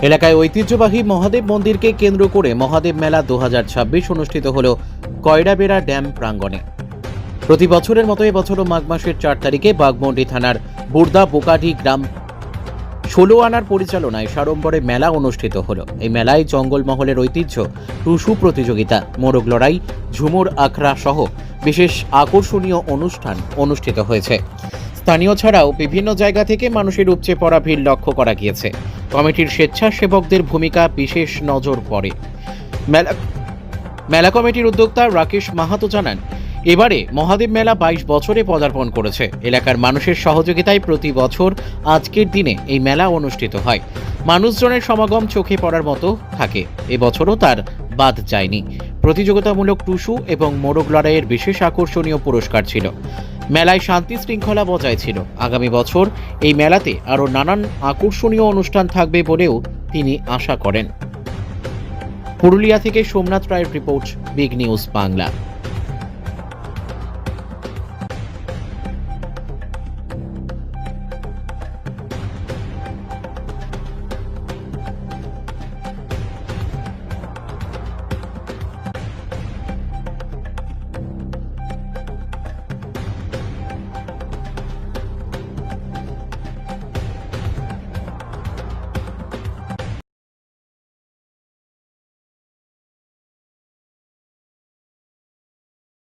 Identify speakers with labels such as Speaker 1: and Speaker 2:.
Speaker 1: এলাকায় ঐতিহ্যবাহী মহাদেব মন্দিরকে কেন্দ্র করে মহাদেব মেলা 2026 অনুষ্ঠিত হল কয়রাবেড়া ড্যাম প্রাঙ্গণে। প্রতি বছরের মতো এবছরও মাঘ মাসের 4 তারিখে বাঘমুন্ডি থানার বুর্দা বোকাডি গ্রাম 16 আনার পরিচালনায় সাড়ম্বরে মেলা অনুষ্ঠিত হল। এই মেলায় জঙ্গলমহলের ঐতিহ্য টুসু প্রতিযোগিতা, মোরগ লড়াই, ঝুমুর আখড়া সহ বিশেষ আকর্ষণীয় অনুষ্ঠান অনুষ্ঠিত হয়েছে। স্থানীয় ছাড়াও বিভিন্ন জায়গা থেকে মানুষের উপচে পড়া ভিড় লক্ষ্য করা গিয়েছে। কমিটির স্বেচ্ছাসেবকদের ভূমিকা বিশেষ নজর পড়ে। মেলা কমিটির উদ্যোক্তা রাকেশ মাহাতো জানান, এবারে মহাদেব মেলা 22 বছরে পদার্পণ করেছে। এলাকার মানুষের সহযোগিতায় প্রতি বছর আজকের দিনে এই মেলা অনুষ্ঠিত হয়। মানুষজনের সমাগম চোখে পড়ার মতো থাকে, এবছরও তার বাদ যায়নি। প্রতিযোগিতামূলক টুসু এবং মোরগ লড়াইয়ের বিশেষ আকর্ষণীয় পুরস্কার ছিল। মেলায় শান্তি শৃঙ্খলা বজায় ছিল। আগামী বছর এই মেলাতে আরও নানান আকর্ষণীয় অনুষ্ঠান থাকবে বলেও তিনি আশা করেন। পুরুলিয়া থেকে সোমনাথ রায়ের রিপোর্ট, বিগ নিউজ বাংলা।